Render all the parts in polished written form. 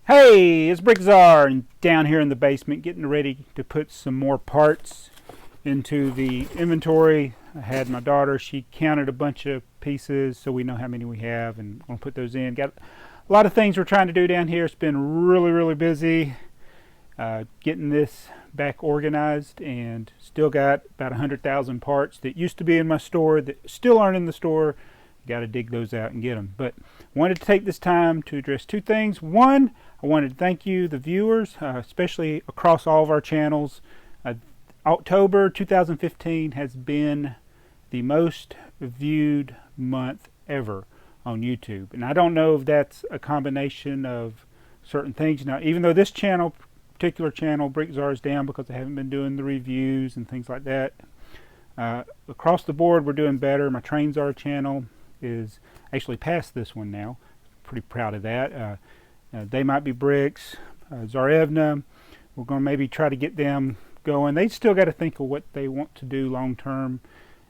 Hey, it's BrickTsar, and down here in the basement getting ready to put some more parts into the inventory. I had my daughter, she counted a bunch of pieces so we know how many we have, and I'm going to put those in. Got a lot of things we're trying to do down here. It's been really busy getting this back organized, and still got about 100,000 parts that used to be in my store that still aren't in the store. Got to dig those out and get them. But I wanted to take this time to address two things. One, I wanted to thank you, the viewers, especially across all of our channels. October 2015 has been the most viewed month ever on YouTube. And I don't know if that's a combination of certain things. Now, even though this particular channel, BrickTsar, is down because I haven't been doing the reviews and things like that, across the board we're doing better. My Tsar channel is actually past this one now. Pretty proud of that. They Might Be Bricks, Zarevna, we're going to maybe try to get them going. They still got to think of what they want to do long term,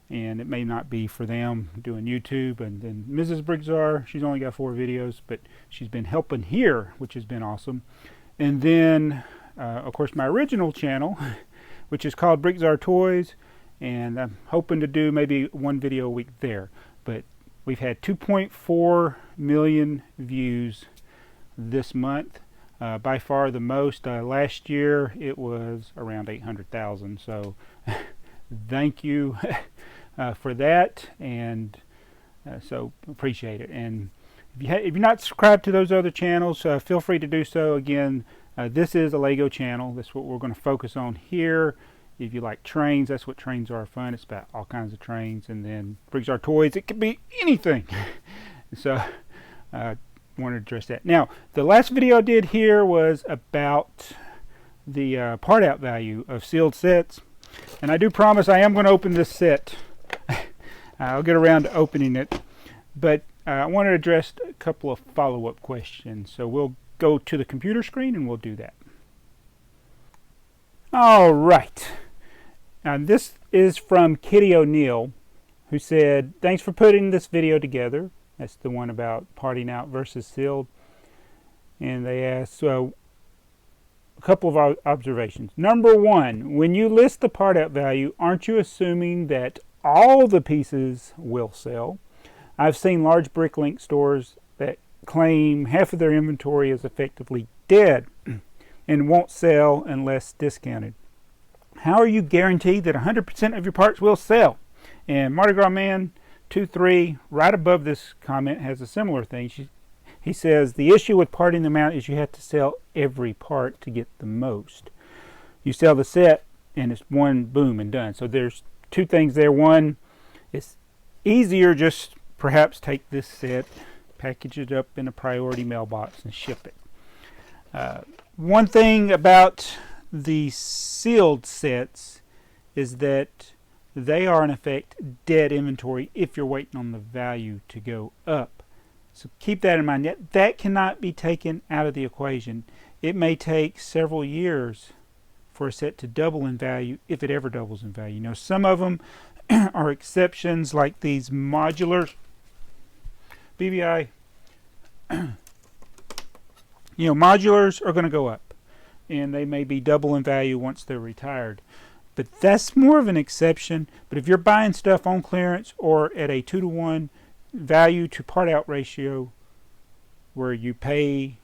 and it may not be for them doing YouTube. And then Mts BrickTsar, she's only got 4 videos, but she's been helping here, which has been awesome. And then of course my original channel, which is called BrickTsar Toys, and I'm hoping to do maybe 1 video a week there. But we've had 2.4 million views this month, by far the most. Last year it was around 800,000, so thank you for that, and so appreciate it. And if you're not subscribed to those other channels, feel free to do so. Again, this is a Lego channel. That's what we're going to focus on here. If you like trains, that's what trains are fun. It's about all kinds of trains. And then BrickTsar Toys, it could be anything. So want to address that. Now, the last video I did here was about the part out value of sealed sets. And I do promise I am going to open this set. I'll get around to opening it. But I want to address a couple of follow-up questions. So we'll go to the computer screen and we'll do that. All right. Now this is from Kilty O'Neal, who said, thanks for putting this video together. That's the one about parting out versus sealed. And they asked, so a couple of observations. Number one, when you list the part out value, aren't you assuming that all the pieces will sell? I've seen large Bricklink stores that claim half of their inventory is effectively dead and won't sell unless discounted. How are you guaranteed that 100% of your parts will sell? And Mardi Gras Man 23, right above this comment, has a similar thing. He says, the issue with parting them out is you have to sell every part to get the most. You sell the set and it's one boom and done. So there's two things there. One, it's easier just perhaps take this set, package it up in a priority mailbox and ship it. One thing about the sealed sets is that they are in effect dead inventory if you're waiting on the value to go up. So keep that in mind. That cannot be taken out of the equation. It may take several years for a set to double in value, if it ever doubles in value. Now, some of them are exceptions, like these modulars. BBI, modulars are going to go up, and they may be double in value once they're retired. But that's more of an exception. But if you're buying stuff on clearance or at a 2-to-1 value to part out ratio, where you pay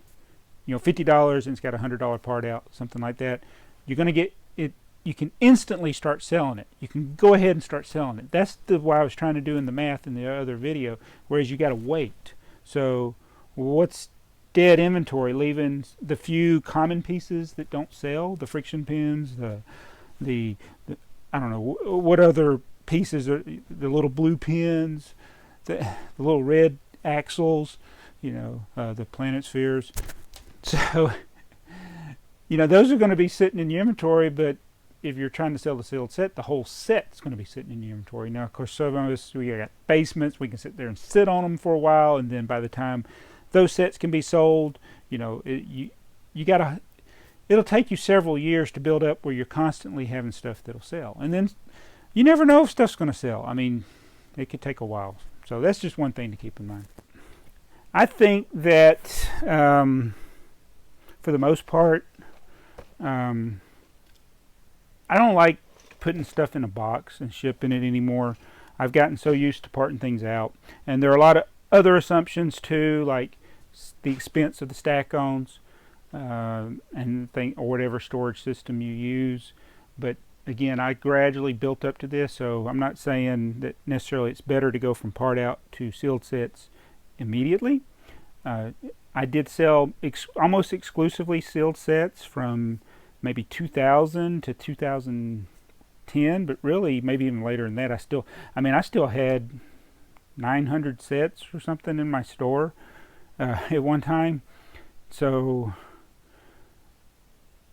$50 and it's got a $100 part out, something like that, you're going to get it. You can instantly start selling it. You can go ahead and start selling it. That's what I was trying to do in the math in the other video, whereas you got to wait. So what's dead inventory? Leaving the few common pieces that don't sell, the friction pins, the I don't know what other pieces are, the little blue pins, the little red axles, the planet spheres. So those are going to be sitting in your inventory. But if you're trying to sell the sealed set, the whole set's going to be sitting in your inventory. Now, of course, some of us, we got basements, we can sit there and sit on them for a while, and then by the time those sets can be sold, you gotta. It'll take you several years to build up where you're constantly having stuff that'll sell. And then you never know if stuff's going to sell. I mean, it could take a while. So that's just one thing to keep in mind. I think that for the most part. I don't like putting stuff in a box and shipping it anymore. I've gotten so used to parting things out. And there are a lot of other assumptions too, like the expense of the stack-ons or whatever storage system you use. But again, I gradually built up to this, so I'm not saying that necessarily it's better to go from part out to sealed sets immediately. I did sell almost exclusively sealed sets from maybe 2000 to 2010, but really maybe even later than that. I still had 900 sets or something in my store at one time. So,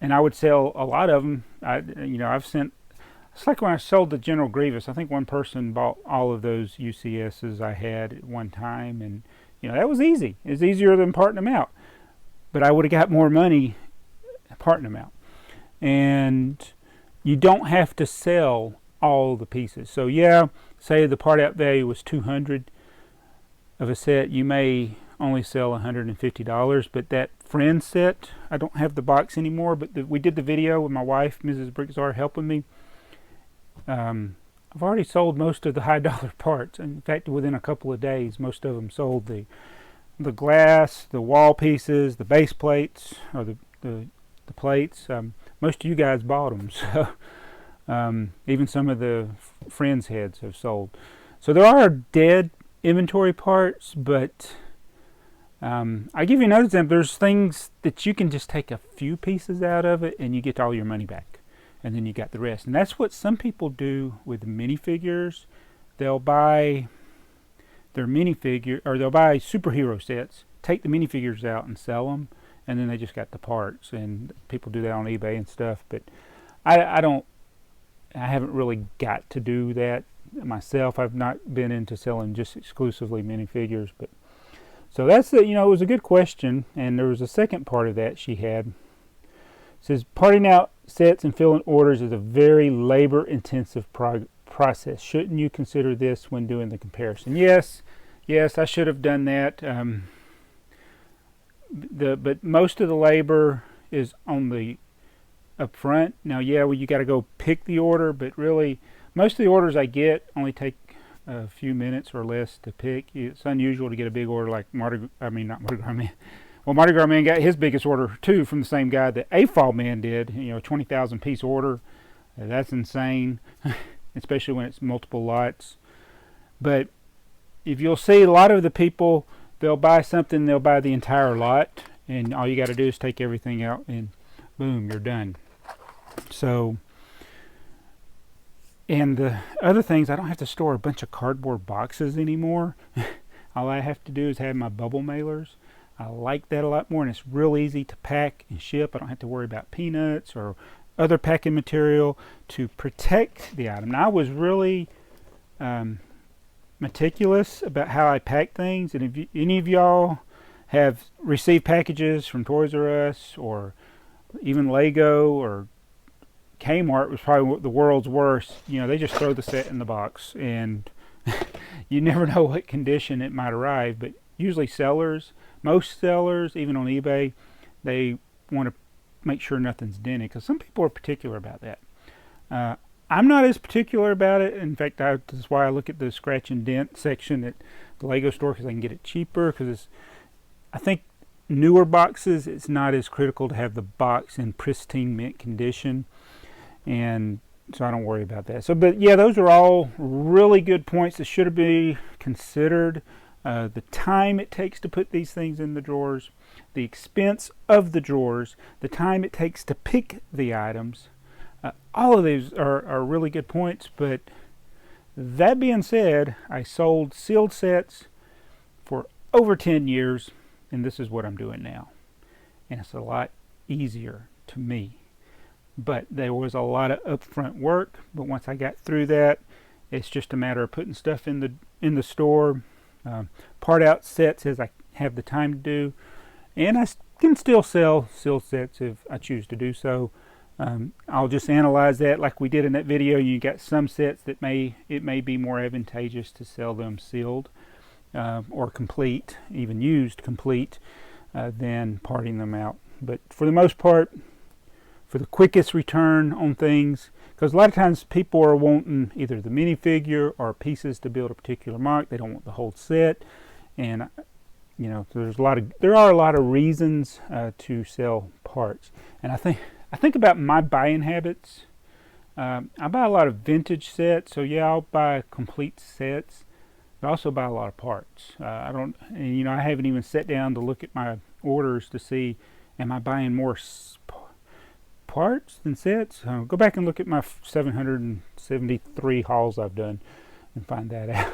and I would sell a lot of them. I've sent. It's like when I sold the General Grievous. I think one person bought all of those UCSs I had at one time, and that was easy. It's easier than parting them out, but I would have got more money parting them out. And you don't have to sell all the pieces. So yeah, say the part out value was $200 of a set, you may only sell $150. But that friend set, I don't have the box anymore, but we did the video with my wife, Mrs. BrickTsar, helping me. I've already sold most of the high dollar parts. In fact, within a couple of days, most of them sold. The glass, the wall pieces, the base plates, or the plates. Most of you guys bought them, so even some of the friends' heads have sold. So there are dead inventory parts, but I give you another example. There's things that you can just take a few pieces out of it and you get all your money back, and then you got the rest. And that's what some people do with minifigures. They'll buy their minifigure, or they'll buy superhero sets, take the minifigures out and sell them, and then they just got the parts. And people do that on eBay and stuff, but I haven't really got to do that myself. I've not been into selling just exclusively minifigures. But so that's it. It was a good question. And there was a second part of that she had. It says parting out sets and filling orders is a very labor intensive process. Shouldn't you consider this when doing the comparison? Yes, I should have done that. But most of the labor is on the up front. Now, you got to go pick the order, but really most of the orders I get only take a few minutes or less to pick. It's unusual to get a big order like Mardi Gras Man. Well, Mardi Gras Man got his biggest order too from the same guy that AFOL Man did. 20,000 piece order. That's insane, especially when it's multiple lots. But if you'll see, a lot of the people, they'll buy something, they'll buy the entire lot, and all you got to do is take everything out and boom, you're done. So, and the other things, I don't have to store a bunch of cardboard boxes anymore. All I have to do is have my bubble mailers. I like that a lot more, and it's real easy to pack and ship. I don't have to worry about peanuts or other packing material to protect the item. Now, I was really meticulous about how I pack things, and if any of y'all have received packages from Toys R Us or even Lego or Kmart, was probably the world's worst. They just throw the set in the box, and you never know what condition it might arrive. But usually most sellers, even on eBay, they want to make sure nothing's dented, because some people are particular about that. I'm not as particular about it. In fact, that's why I look at the scratch and dent section at the Lego store, because I can get it cheaper. Because I think newer boxes, it's not as critical to have the box in pristine mint condition, and so I don't worry about that. So, but yeah, those are all really good points that should be considered. The time it takes to put these things in the drawers, the expense of the drawers, the time it takes to pick the items. All of these are really good points. But that being said, I sold sealed sets for over 10 years, and this is what I'm doing now. And it's a lot easier to me. But there was a lot of upfront work. But once I got through that, it's just a matter of putting stuff in the store. Part out sets as I have the time to do, and I can still sell sealed sets if I choose to do so. I'll just analyze that like we did in that video. You got some sets that it may be more advantageous to sell them sealed or complete, even used complete, than parting them out. But for the most part, for the quickest return on things, because a lot of times people are wanting either the minifigure or pieces to build a particular mark. They don't want the whole set, and you know, there are a lot of reasons to sell parts. And I think about my buying habits. I buy a lot of vintage sets, so yeah, I'll buy complete sets, but I also buy a lot of parts. I haven't even sat down to look at my orders to see, am I buying more parts than sets? Go back and look at my 773 hauls I've done and find that out.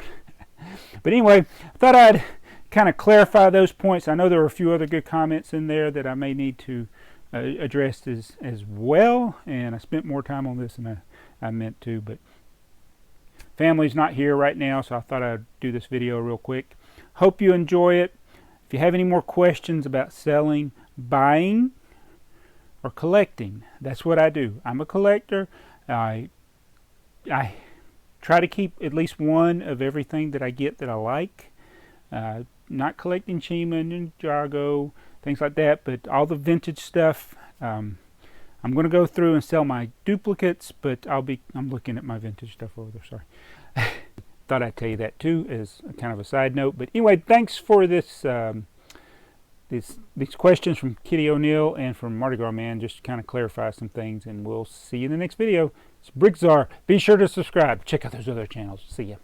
But anyway, I thought I'd kind of clarify those points. I know there were a few other good comments in there that I may need to address as well, and I spent more time on this than I meant to, but family's not here right now, so I thought I'd do this video real quick. Hope you enjoy it. If you have any more questions about selling, buying, or collecting, that's what I do. I'm a collector. I try to keep at least one of everything that I get that I like. Not collecting Chima and Ninjago, things like that, but all the vintage stuff. I'm going to go through and sell my duplicates, but I'm looking at my vintage stuff over there. Sorry. Thought I'd tell you that too, as a kind of a side note. But anyway, thanks for this. These questions from Kilty O'Neal and from Mardi Gras Man, just to kind of clarify some things, and we'll see you in the next video. It's BrickTsar. Be sure to subscribe. Check out those other channels. See ya.